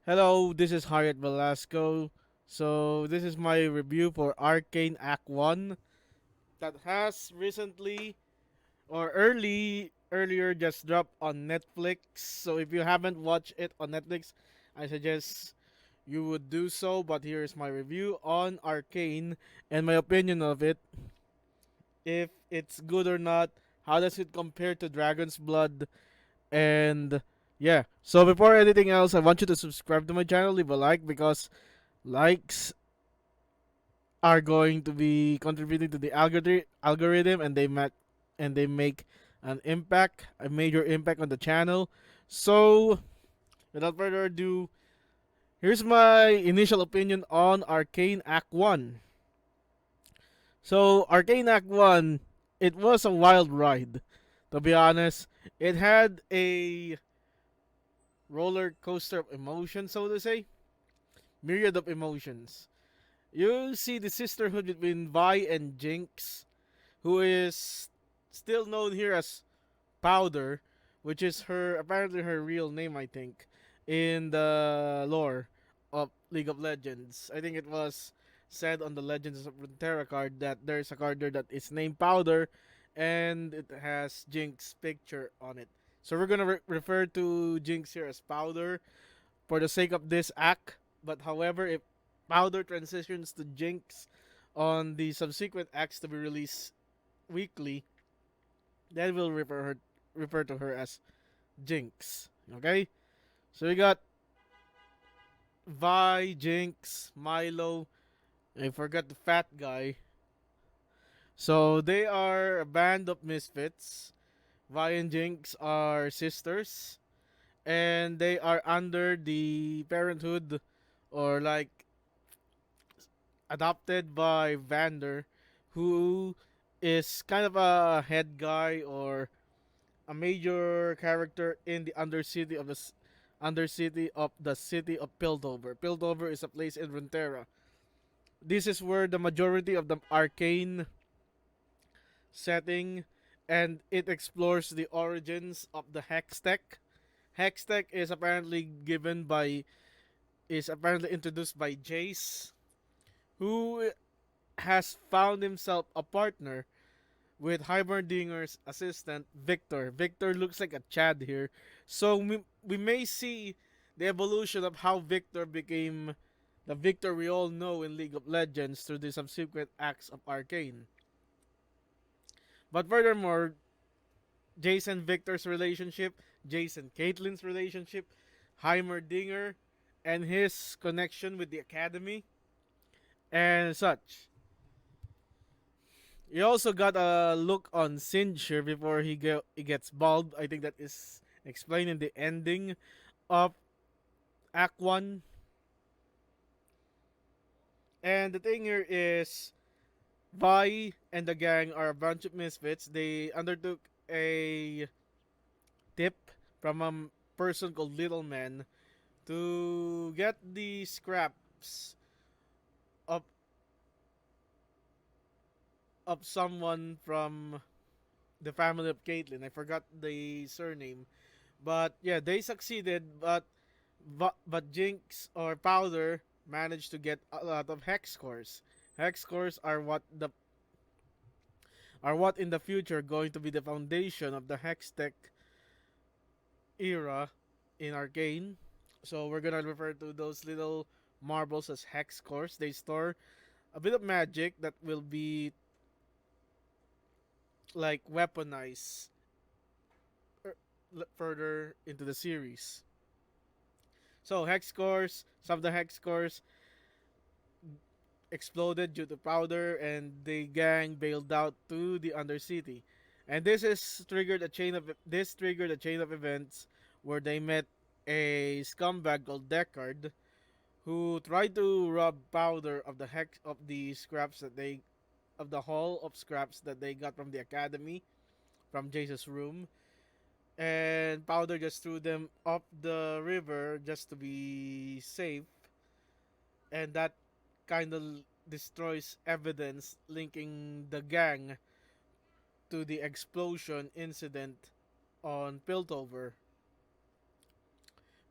Hello, this is Harriet Velasco. So this is my review for Arcane Act 1 that has recently or earlier just dropped on Netflix. So if you haven't watched it on Netflix, I suggest you would do so, but here is my review on Arcane and my opinion of it. If it's good or not, how does it compare to Dragon's Blood, and yeah. So before anything else, I want you to subscribe to my channel, leave a like because likes are going to be contributing to the algorithm, and they make a major impact on the channel. So without further ado, here's my initial opinion on Arcane Act 1. So Arcane Act 1, it was a wild ride, to be honest. It had a roller coaster of emotions, so to say, myriad of emotions. You see the sisterhood between Vi and Jinx, who is still known here as Powder, which is her apparently her real name, I think, in the lore of League of Legends. I think it was said on the Legends of Runeterra card that there's a card there that is named Powder, and it has Jinx picture on it. So we're gonna refer to Jinx here as Powder for the sake of this act. But however, if Powder transitions to Jinx on the subsequent acts to be released weekly, then we'll refer to her as Jinx. Okay? So we got Vi, Jinx, Milo, I forgot the fat guy. So they are a band of misfits. Vi and Jinx are sisters, and they are under the parenthood, or like adopted by Vander, who is kind of a head guy or a major character in the undercity of the city of Piltover. Piltover is a place in Runeterra. This is where the majority of the arcane setting, and it explores the origins of the hex tech. Hex tech is apparently introduced by Jayce, who has found himself a partner with Heimerdinger's assistant Victor. Victor looks like a Chad here, so we may see the evolution of how Victor became the Victor we all know in League of Legends through the subsequent acts of Arcane. But furthermore, Jayce and Victor's relationship, Jayce and Caitlyn's relationship, Heimerdinger, and his connection with the Academy, and such. You also got a look on Singe here before he gets bald. I think that is explained in the ending of Act 1. And the thing here is, Vi and the gang are a bunch of misfits. They undertook a tip from a person called Little Man to get the scraps of someone from the family of Caitlyn. I forgot the surname, but yeah, they succeeded. But Jinx or Powder managed to get a lot of hex scores. Hex scores are what in the future going to be the foundation of the hex tech era in Arcane. So we're gonna refer to those little marbles as hex cores. They store a bit of magic that will be like weaponized further into the series. So hex cores, some of the hex cores exploded due to powder, and the gang bailed out to the Undercity. And this triggered a chain of events where they met a scumbag called Deckard, who tried to rob Powder of the scraps that they of the haul of scraps that they got from the academy, from Jayce's room. And Powder just threw them up the river just to be safe, and that kind of destroys evidence linking the gang to the explosion incident on Piltover.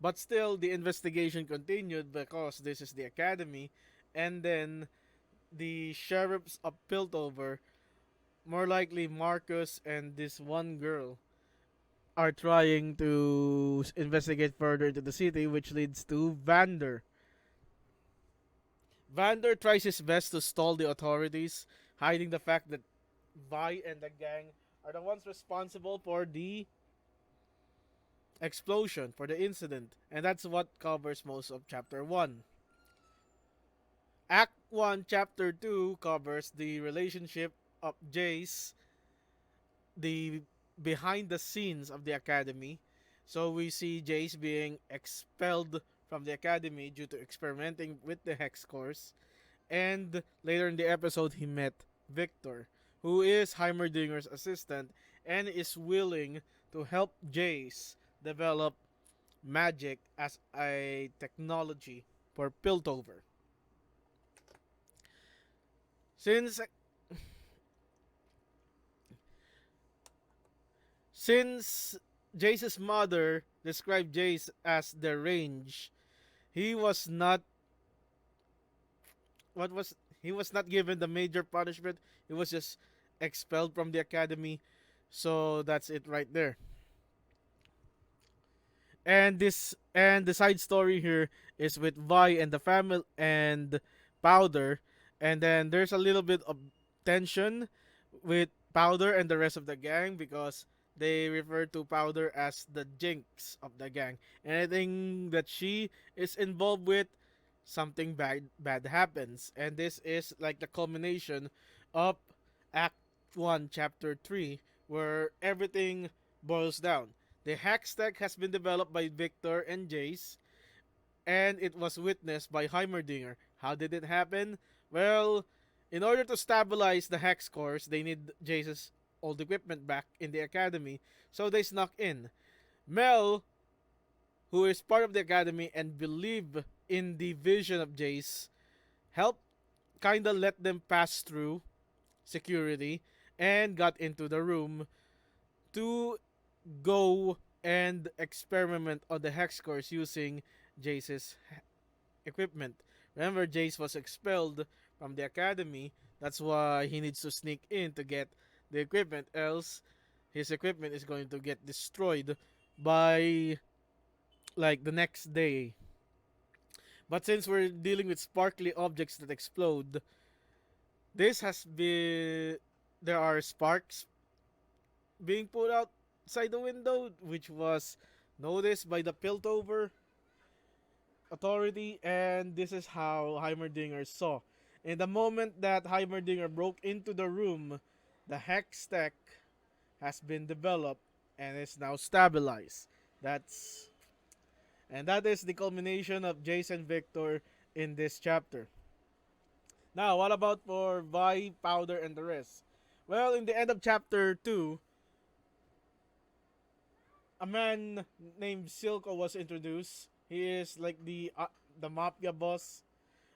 But still, the investigation continued because this is the academy, and then the sheriffs of Piltover, more likely Marcus and this one girl, are trying to investigate further into the city, which leads to Vander. Vander tries his best to stall the authorities, hiding the fact that Vi and the gang are the ones responsible for the explosion, for the incident, and that's what covers most of Chapter 1. Act 1, Chapter 2 covers the relationship of Jayce, the behind the scenes of the academy. So we see Jayce being expelled from the academy due to experimenting with the hex course. And later in the episode, he met Victor, who is Heimerdinger's assistant and is willing to help Jayce develop magic as a technology for Piltover. Since since Jace's mother described Jace as the range, he was not what was he was not given the major punishment. He was just expelled from the academy. So that's it right there. And the side story here is with Vi and the family and Powder, and then there's a little bit of tension with Powder and the rest of the gang because they refer to Powder as the jinx of the gang. Anything that she is involved with, something bad happens, and this is like the culmination of Act 1 Chapter 3, where everything boils down. The hack stack has been developed by Victor and Jayce, and it was witnessed by Heimerdinger. How did it happen? Well, in order to stabilize the hex cores, they need Jayce's old equipment back in the academy, so they snuck in. Mel, who is part of the academy and believe in the vision of Jayce, helped kinda let them pass through security and got into the room to go and experiment on the hex cores using Jayce's equipment. Remember, Jayce was expelled from the academy. That's why he needs to sneak in to get the equipment, else his equipment is going to get destroyed by like the next day. But since we're dealing with sparkly objects that explode, this has been there are sparks being put outside the window, which was noticed by the Piltover authority, and this is how Heimerdinger saw. In the moment that Heimerdinger broke into the room, the hex tech has been developed and is now stabilized. That's and that is the culmination of Jayce and Victor in this chapter. Now, what about for Vi, Powder, and the rest? Well, in the end of chapter 2, a man named Silko was introduced. He is like the mafia boss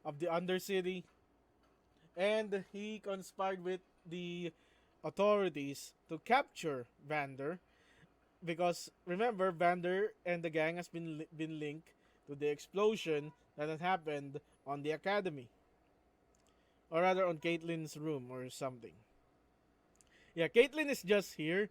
of the Undercity, and he conspired with the authorities to capture Vander because remember Vander and the gang has been linked to the explosion that had happened on the academy, or rather on Caitlin's room or something. Yeah, Caitlin is just here,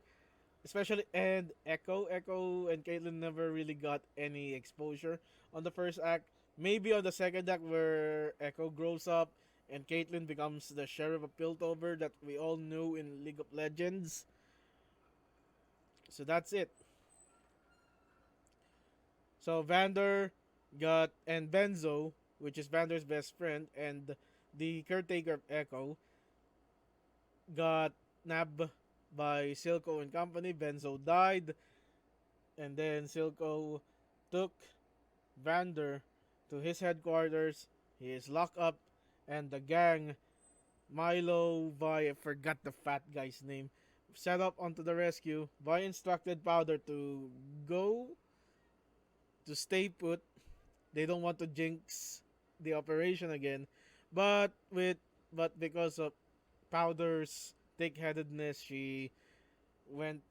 especially and Echo and Caitlin never really got any exposure on the first act. Maybe on the second act where Echo grows up and Caitlin becomes the sheriff of Piltover that we all knew in League of Legends. So that's it. So Vander got and Benzo, which is Vander's best friend and the caretaker of Echo, got nabbed by Silko and company. Benzo died, and then Silko took Vander to his headquarters. He is locked up, and the gang, Milo, Vi, I forgot the fat guy's name, set up onto the rescue. Vi instructed Powder to go to stay put. They don't want to jinx the operation again, but because of Powder's thick-headedness, she went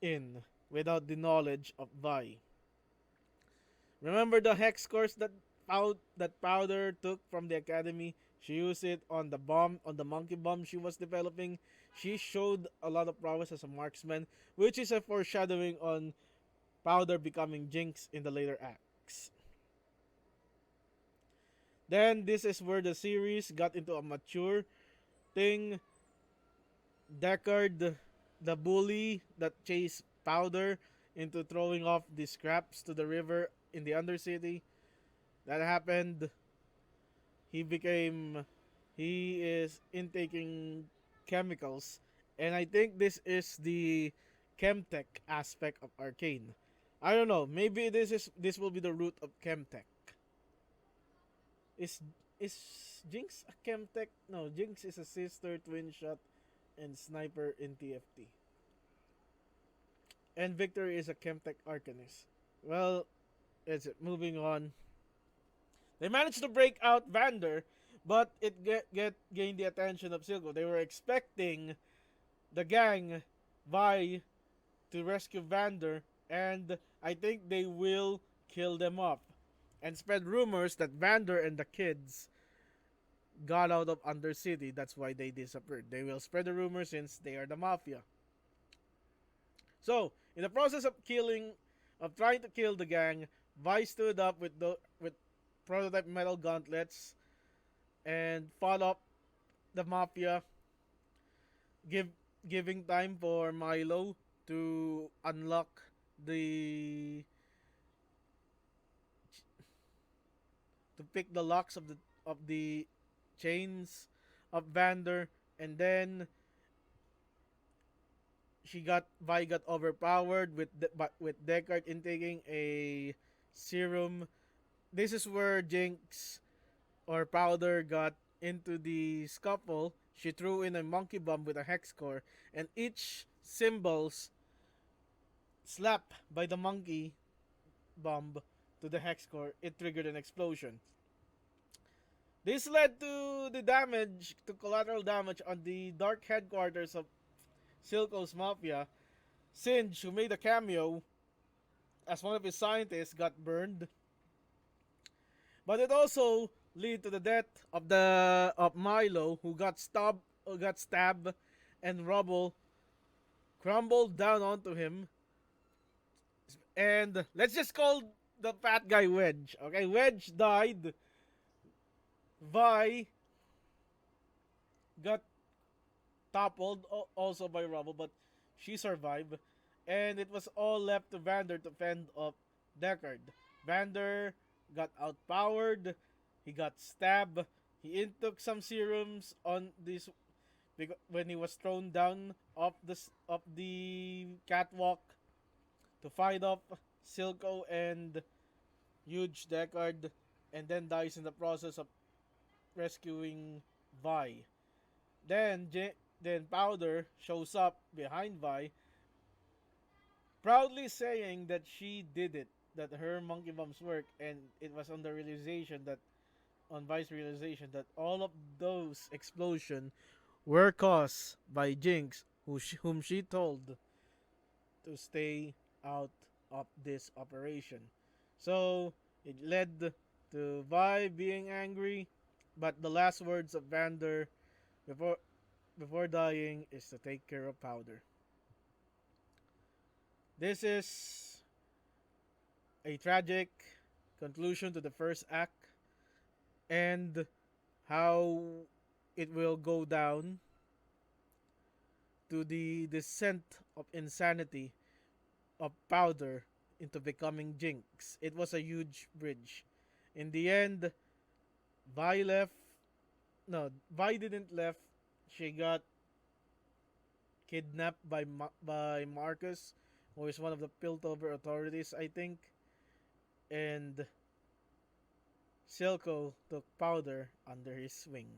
in without the knowledge of Vi. Remember the hex course that Powder took from the academy? She used it on the bomb, on the monkey bomb she was developing. She showed a lot of prowess as a marksman, which is a foreshadowing on Powder becoming Jinx in the later acts. Then this is where the series got into a mature thing. Deckard, the bully that chased Powder into throwing off the scraps to the river in the Undercity. That happened. He became. He is intaking chemicals. And I think this is the chemtech aspect of Arcane. I don't know. Maybe this will be the root of chemtech. Is is Jinx a chemtech? No, Jinx is a sister, twin shot, and sniper in TFT. And Victor is a chemtech arcanist. Well, it's moving on. They managed to break out Vander, but it get gained the attention of Silko. They were expecting the gang, Vi, to rescue Vander, and I think they will kill them off. And spread rumors that Vander and the kids got out of Undercity. That's why they disappeared. They will spread the rumor since they are the mafia. So, in the process of trying to kill the gang, Vi stood up with prototype metal gauntlets and fought up the mafia, give giving time for Milo to unlock the to pick the locks of the chains of Vander, and then Vi got overpowered with Deckard intaking a serum. This is where Jinx or Powder got into the scuffle. She threw in a monkey bomb with a hex core, and each symbols slapped by the monkey bomb to the hex core, it triggered an explosion. This led to collateral damage on the dark headquarters of Silko's Mafia. Singe, who made a cameo as one of his scientists, got burned. But it also led to the death of Milo, who got stabbed, and rubble crumbled down onto him. And let's just call the fat guy Wedge. Okay, Wedge died. Vi got toppled also by rubble, but she survived. And it was all left to Vander to fend off Deckard. Vander got outpowered. He got stabbed. He took some serums on this when he was thrown down off the catwalk to fight off Silko and huge Deckard, and then dies in the process of rescuing Vi. Then Powder shows up behind Vi, proudly saying that she did it, that her monkey bombs work, and it was on Vi's realization that all of those explosions were caused by Jinx, whom she told to stay out of this operation. So it led to Vi being angry, but the last words of Vander before dying is to take care of Powder. This is a tragic conclusion to the first act, and how it will go down to the descent of insanity of Powder into becoming Jinx. It was a huge bridge. In the end, Vi left. No, Vi didn't left. She got kidnapped by Marcus, who is one of the Piltover authorities, I think. And Silko took Powder under his wing.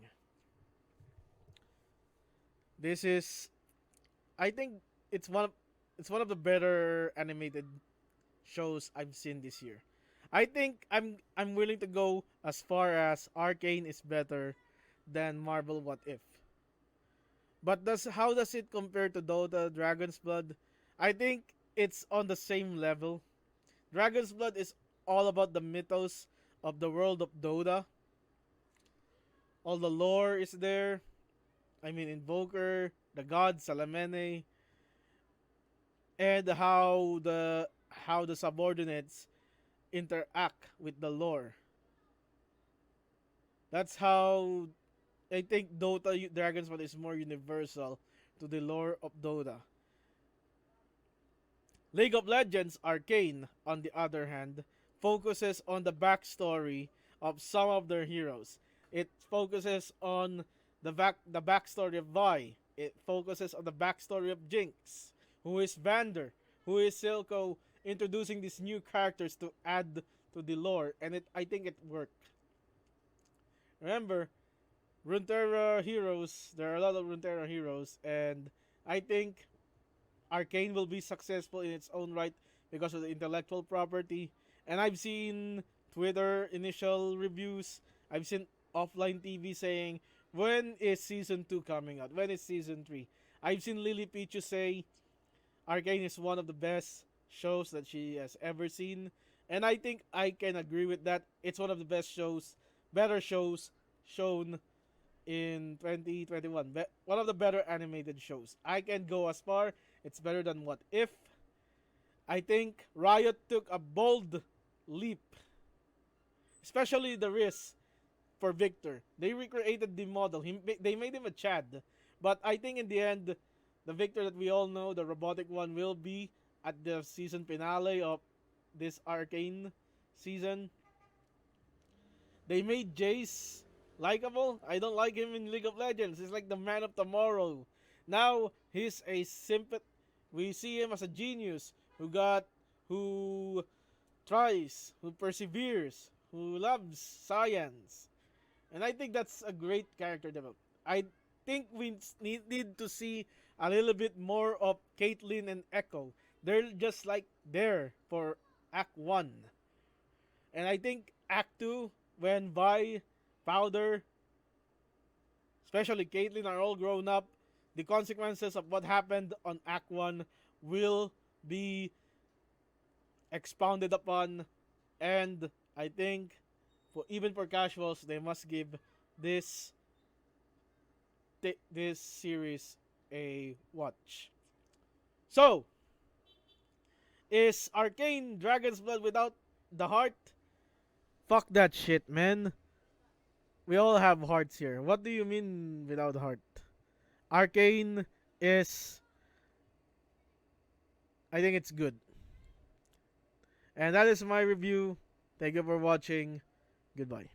This is, I think, it's one of the better animated shows I've seen this year. I think I'm willing to go as far as Arcane is better than Marvel What If. But how does it compare to Dota Dragon's Blood? I think it's on the same level. Dragon's Blood is all about the mythos of the world of Dota. All the lore is there. I mean, Invoker, the god Salamene, and how the subordinates interact with the lore. That's how I think Dota Dragon's Blood is more universal to the lore of Dota. League of Legends Arcane, on the other hand, focuses on the backstory of some of their heroes. It focuses on the backstory of Vi. It focuses on the backstory of Jinx, who is Vander, who is Silko, introducing these new characters to add to the lore, and I think it worked. Remember, Runeterra heroes. There are a lot of Runeterra heroes, and I think Arcane will be successful in its own right because of the intellectual property. And I've seen Twitter initial reviews. I've seen offline TV saying, when is season 2 coming out? When is season 3? I've seen Lily Pichu say Arcane is one of the best shows that she has ever seen. And I think I can agree with that. It's one of the best shows, better shows shown in 2021. One of the better animated shows. I can go as far. It's better than What If. I think Riot took a bold leap, especially the risk for Victor. They recreated the model. They made him a Chad. But I think in the end, the Victor that we all know, the robotic one, will be at the season finale of this Arcane season. They made Jayce likable. I don't like him in League of Legends. He's like the man of tomorrow. Now he's a sympath. We see him as a genius who tries, who perseveres, who loves science, and I think that's a great character development. I think we need to see a little bit more of Caitlyn and Echo. They're just like there for Act 1. And I think Act 2, when Vi, Powder, especially Caitlyn, are all grown up, the consequences of what happened on Act 1 will be expounded upon. And I think, even for casuals, they must give this this series a watch. So, is Arcane Dragon's Blood without the heart? Fuck that shit, man. We all have hearts here. What do you mean without heart? Arcane is, I think it's good. And that is my review. Thank you for watching. Goodbye.